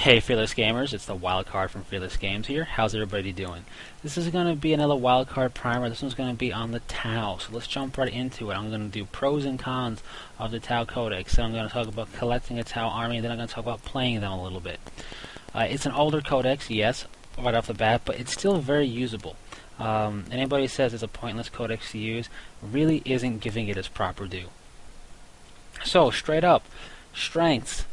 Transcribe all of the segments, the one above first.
Hey Fearless Gamers, it's the wild card from Fearless Games here. How's everybody doing? This is going to be another wild card primer. This one's going to be on the Tau. So let's jump right into it. I'm going to do pros and cons of the Tau Codex. So I'm going to talk about collecting a Tau army, and then I'm going to talk about playing them a little bit. It's an older codex, yes, right off the bat, but it's still very usable. Anybody who says it's a pointless codex to use really isn't giving it its proper due. So straight up, strengths.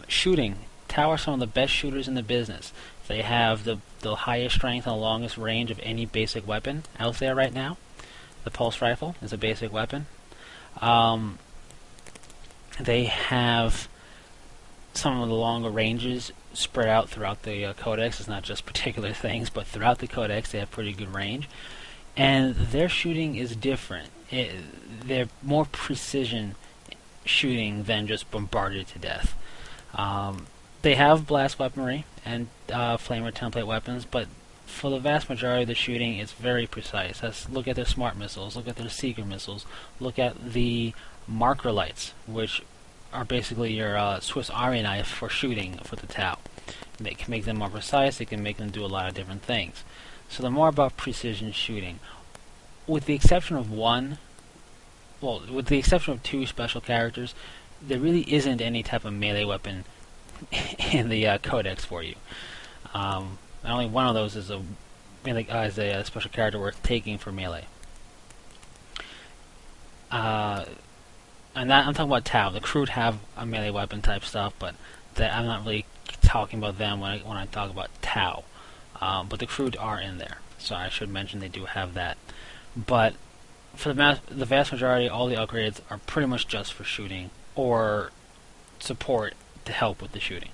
Shooting. Tau are some of the best shooters in the business. They have the highest strength and the longest range of any basic weapon out there right now. The pulse rifle is a basic weapon. They have some of the longer ranges spread out throughout the codex. It's not just particular things, but throughout the codex they have pretty good range. And their shooting is different. They're more precision shooting than just bombarded to death. They have blast weaponry and flamer template weapons, but for the vast majority of the shooting, it's very precise. Look at their smart missiles, look at their seeker missiles, look at the marker lights, which are basically your Swiss Army knife for shooting for the Tau. They can make them more precise, they can make them do a lot of different things. So they're more about precision shooting. With the exception of with the exception of two special characters, there really isn't any type of melee weapon in the codex for you. Only one of those is a special character worth taking for melee. And I'm talking about Tau. The Crude have a melee weapon type stuff, but I'm not really talking about them when I talk about Tau. But the Crude are in there, so I should mention they do have that. But for the vast majority, all the upgrades are pretty much just for shooting or support to help with the shooting.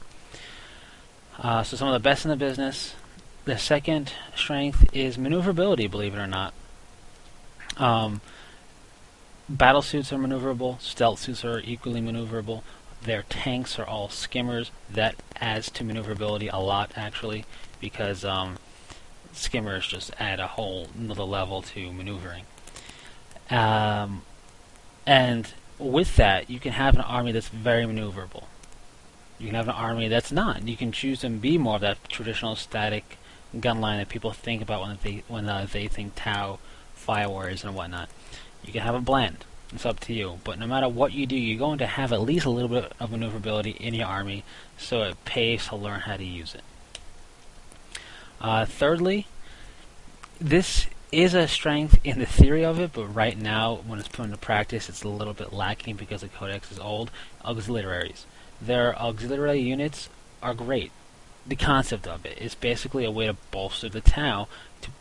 So some of the best in the business. The second strength is maneuverability, believe it or not. Battle suits are maneuverable, stealth suits are equally maneuverable. Their tanks are all skimmers. That adds to maneuverability a lot, actually, because skimmers just add a whole another level to maneuvering. And with that, you can have an army that's very maneuverable. You can have an army that's not. You can choose to be more of that traditional static gun line that people think about when they think Tau, Fire Warriors, and whatnot. You can have a blend. It's up to you. But no matter what you do, you're going to have at least a little bit of maneuverability in your army, so it pays to learn how to use it. Thirdly, this is a strength in the theory of it, but right now, when it's put into practice, it's a little bit lacking because the codex is old. Auxiliaries. Their auxiliary units are great. The concept of it is basically a way to bolster the Tau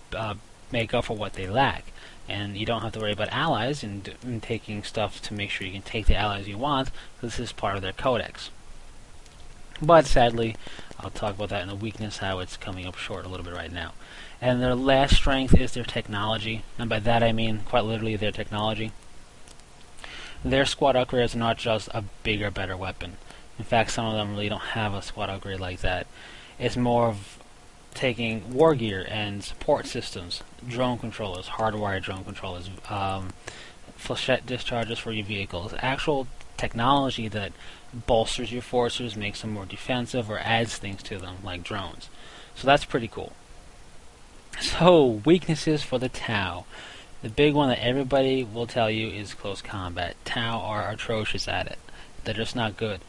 to make up for what they lack. And you don't have to worry about allies and taking stuff to make sure you can take the allies you want, because this is part of their codex. But sadly, I'll talk about that in the weakness, how it's coming up short a little bit right now. And their last strength is their technology, and by that I mean quite literally their technology. Their squad upgrades are not just a bigger, better weapon. In fact, some of them really don't have a squad upgrade like that. It's more of taking war gear and support systems, drone controllers, hardwired drone controllers, flechette discharges for your vehicles, actual technology that bolsters your forces, makes them more defensive, or adds things to them, like drones. So that's pretty cool. So, weaknesses for the Tau. The big one that everybody will tell you is close combat. Tau are atrocious at it. They're just not good.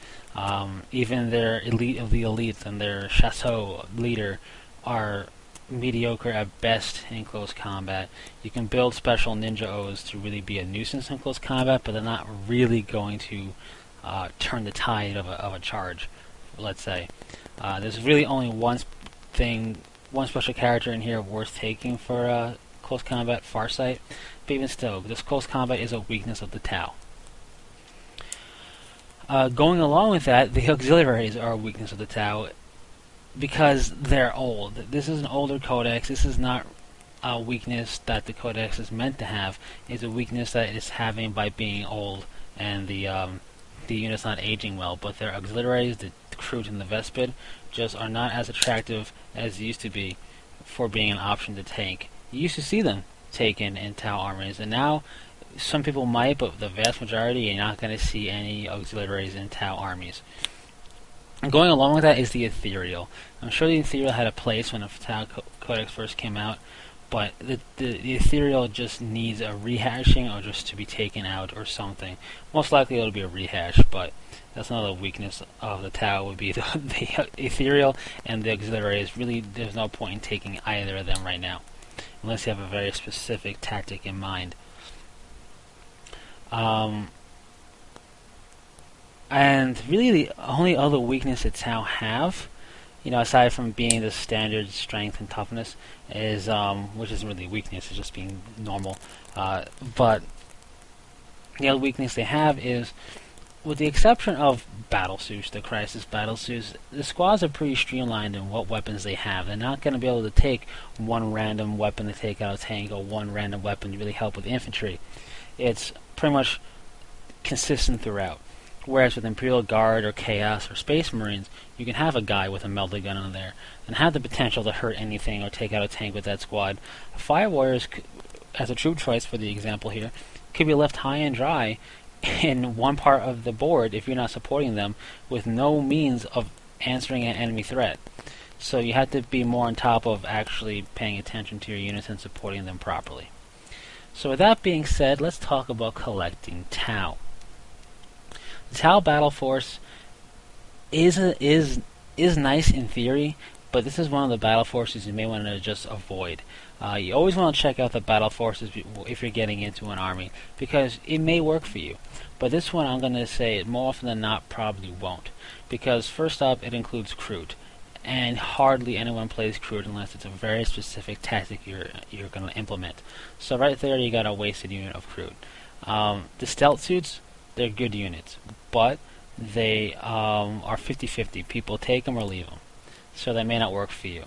Even their elite of the elites and their Chasseur leader are mediocre at best in close combat. You can build special ninja O's to really be a nuisance in close combat, but they're not really going to turn the tide of a charge, let's say. There's really only one special character in here worth taking for close combat, Farsight, but even still, this close combat is a weakness of the Tau. Going along with that, the auxiliaries are a weakness of the Tau because they're old. This is an older codex. This is not a weakness that the codex is meant to have. It's a weakness that it's having by being old and the unit's not aging well. But their auxiliaries, the Crude and the Vespid, just are not as attractive as they used to be for being an option to tank. You used to see them taken in Tau armies, and now some people might, but the vast majority, you're not going to see any auxiliaries in Tau armies. Going along with that is the Ethereal. I'm sure the Ethereal had a place when the Tau Codex first came out, but the Ethereal just needs a rehashing or just to be taken out or something. Most likely it'll be a rehash, but that's another weakness of the Tau would be the Ethereal and the Auxiliaries. Really, there's no point in taking either of them right now, unless you have a very specific tactic in mind. And really the only other weakness that Tau have, aside from being the standard strength and toughness, is, which isn't really a weakness, it's just being normal, but the other weakness they have is, with the exception of battlesuits, the crisis battlesuits, the squads are pretty streamlined in what weapons they have. They're not going to be able to take one random weapon to take out a tank or one random weapon to really help with infantry. It's pretty much consistent throughout. Whereas with Imperial Guard or Chaos or Space Marines, you can have a guy with a melter gun in there and have the potential to hurt anything or take out a tank with that squad. Fire Warriors, as a troop choice for the example here, could be left high and dry in one part of the board if you're not supporting them with no means of answering an enemy threat. So you have to be more on top of actually paying attention to your units and supporting them properly. So with that being said, let's talk about collecting Tau. The Tau battle force is nice in theory, but this is one of the battle forces you may want to just avoid. You always want to check out the battle forces if you're getting into an army, because it may work for you. But this one, I'm going to say, more often than not, probably won't. Because first up, it includes crude, and hardly anyone plays crude unless it's a very specific tactic you're going to implement. So right there, you got a wasted unit of crude. The stealth suits, they're good units, but they are 50-50. People take them or leave them, so they may not work for you.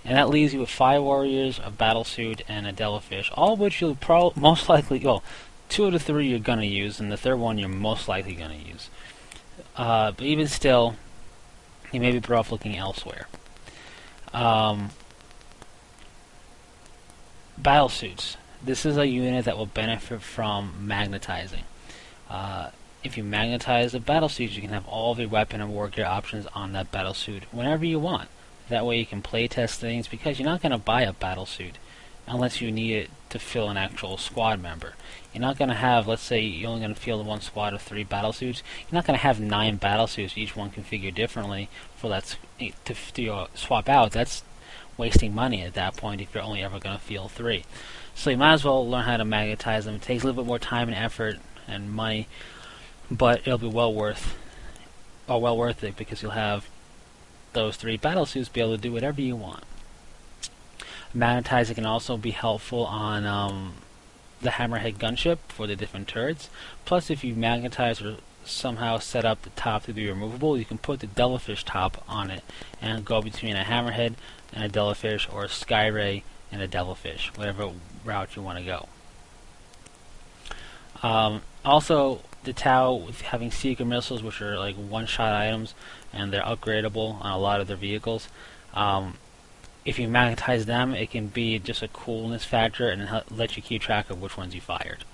And that leaves you with 5 warriors, a battlesuit, and a devilfish, all of which you'll most likely, well, 2 of the 3 you're going to use, and the third one you're most likely going to use. But even still, you may be better off looking elsewhere. Battlesuits. This is a unit that will benefit from magnetizing. If you magnetize the battlesuit, you can have all of your weapon and war gear options on that battlesuit whenever you want. That way you can play test things, because you're not going to buy a battlesuit unless you need it to fill an actual squad member. You're not going to have, let's say you're only going to field one squad of 3 battlesuits, you're not going to have 9 battlesuits, each one configured differently for that to swap out. That's wasting money at that point if you're only ever going to field 3. So you might as well learn how to magnetize them. It takes a little bit more time and effort and money, but it'll be well worth it, because you'll have those 3 battlesuits be able to do whatever you want. Magnetizing can also be helpful on the Hammerhead gunship for the different turrets. Plus, if you magnetize or somehow set up the top to be removable, you can put the Devilfish top on it and go between a Hammerhead and a Devilfish, or a Skyray and a Devilfish, whatever route you want to go. Also, the Tau, with having Seeker missiles, which are like one-shot items, and they're upgradable on a lot of their vehicles. If you magnetize them, it can be just a coolness factor and let you keep track of which ones you fired.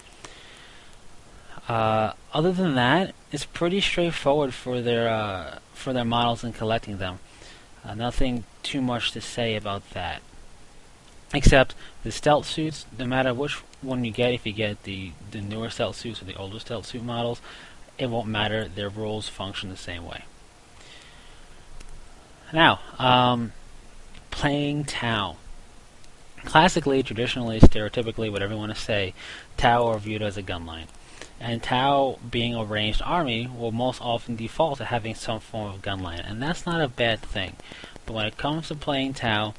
Other than that, it's pretty straightforward for their models and collecting them. Nothing too much to say about that. Except the stealth suits, no matter which one you get, if you get the newer stealth suits or the older stealth suit models, it won't matter. Their rules function the same way. Now, playing Tau. Classically, traditionally, stereotypically, whatever you want to say, Tau are viewed as a gunline. And Tau, being a ranged army, will most often default to having some form of gunline. And that's not a bad thing. But when it comes to playing Tau,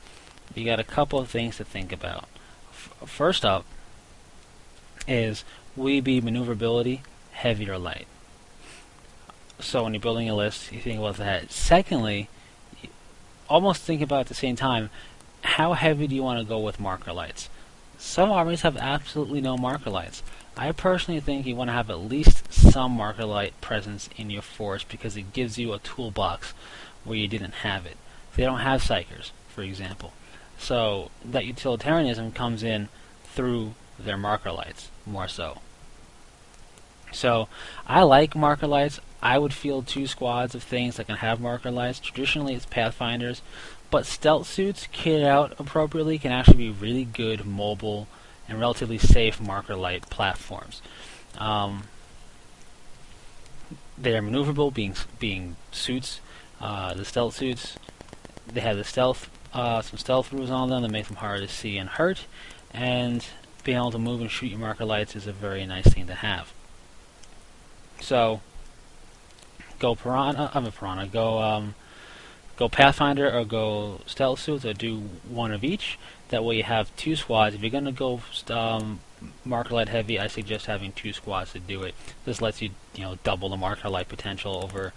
you got a couple of things to think about. First up is, will you be maneuverability, heavy or light? So when you're building a list, you think about that. Secondly, almost think about at the same time, how heavy do you want to go with marker lights? Some armies have absolutely no marker lights. I personally think you want to have at least some marker light presence in your force, because it gives you a toolbox where you didn't have it. They don't have psychers, for example. So that utilitarianism comes in through their marker lights, more so. So I like marker lights. I would field 2 squads of things that can have marker lights. Traditionally it's Pathfinders, but stealth suits kitted out appropriately can actually be really good mobile and relatively safe marker light platforms. They are maneuverable, being suits. The stealth suits, they have the stealth, some stealth rules on them that make them harder to see and hurt, and being able to move and shoot your marker lights is a very nice thing to have. So, go Pathfinder or go Stealth Suits, or do one of each. That way you have 2 squads. If you're going to go marker light heavy, I suggest having 2 squads to do it. This lets you, double the marker light potential over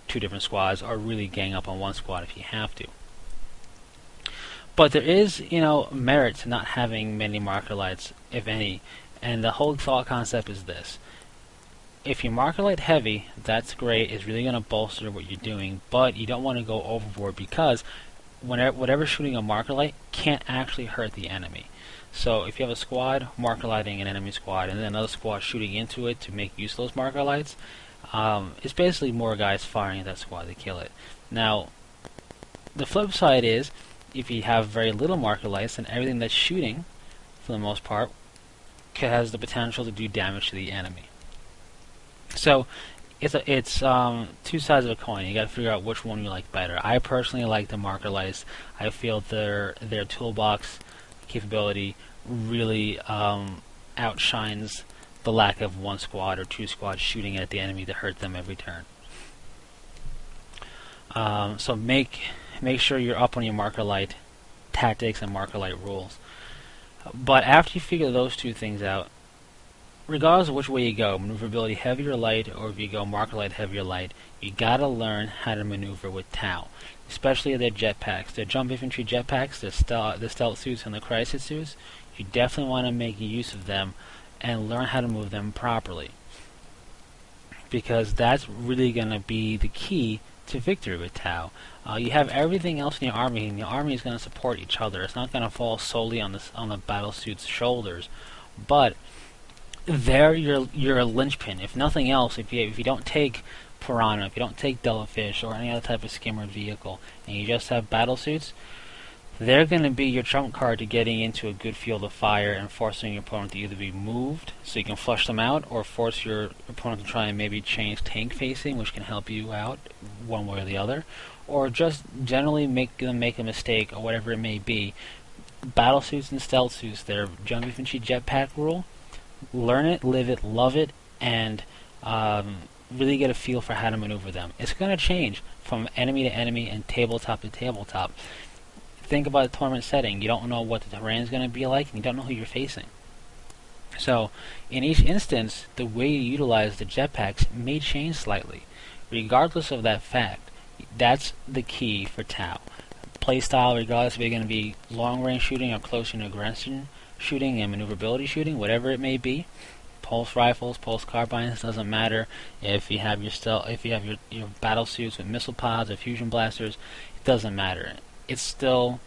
2 different squads, or really gang up on 1 squad if you have to. But there is, merit to not having many marker lights, if any, and the whole thought concept is this. If you marker light heavy, that's great, it's really going to bolster what you're doing, but you don't want to go overboard, because whatever's shooting a marker light can't actually hurt the enemy. So if you have a squad marker lighting an enemy squad, and then another squad shooting into it to make use of those marker lights, it's basically more guys firing at that squad to kill it. Now, the flip side is, if you have very little marker lights, then everything that's shooting, for the most part, has the potential to do damage to the enemy. So it's 2 sides of a coin. You got to figure out which one you like better. I personally like the marker lights. I feel their toolbox capability really outshines the lack of 1 squad or 2 squads shooting at the enemy to hurt them every turn. So make sure you're up on your marker light tactics and marker light rules. But after you figure those 2 things out, regardless of which way you go, maneuverability heavy or light, or if you go marker light heavy or light, you gotta learn how to maneuver with Tau, especially their jetpacks. Their jump infantry jetpacks, the stealth suits and the crisis suits, you definitely want to make use of them and learn how to move them properly, because that's really going to be the key to victory with Tau. You have everything else in your army, and the army is going to support each other. It's not going to fall solely on the battle suit's shoulders, but they're your linchpin. If nothing else, if you don't take Piranha, if you don't take Devilfish or any other type of skimmer vehicle, and you just have battle suits, they're going to be your trump card to getting into a good field of fire and forcing your opponent to either be moved so you can flush them out, or force your opponent to try and maybe change tank facing, which can help you out one way or the other, or just generally make them make a mistake or whatever it may be. Battle suits and stealth suits, their jump infantry jetpack rule, learn it, live it, love it, and really get a feel for how to maneuver them. It's going to change from enemy to enemy and tabletop to tabletop. Think about a tournament setting. You don't know what the terrain is going to be like, and you don't know who you're facing. So, in each instance, the way you utilize the jetpacks may change slightly. Regardless of that fact, that's the key for Tau. Playstyle, regardless if you're going to be long-range shooting or close-in aggression shooting and maneuverability shooting, whatever it may be. Pulse rifles, pulse carbines, doesn't matter. If you have your battle suits with missile pods or fusion blasters, it doesn't matter. It's still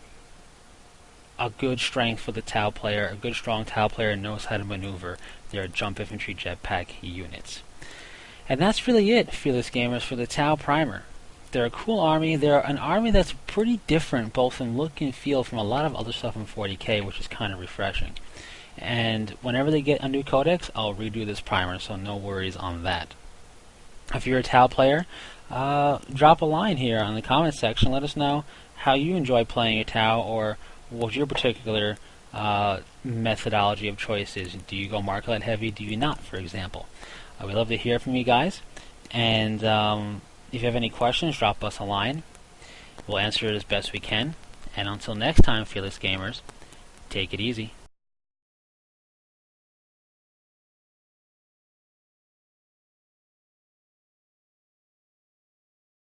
a good strength for the Tau player. A good strong Tau player knows how to maneuver their jump infantry jetpack units. And that's really it, Fearless Gamers, for the Tau Primer. They're a cool army. They're an army that's pretty different both in look and feel from a lot of other stuff in 40k, which is kind of refreshing. And whenever they get a new codex, I'll redo this primer, so no worries on that. If you're a Tau player, drop a line here on the comments section. Let us know how you enjoy playing a Tau, or what your particular methodology of choice is. Do you go marker light heavy? Do you not, for example? We'd love to hear from you guys. And if you have any questions, drop us a line. We'll answer it as best we can. And until next time, Fearless Gamers, take it easy.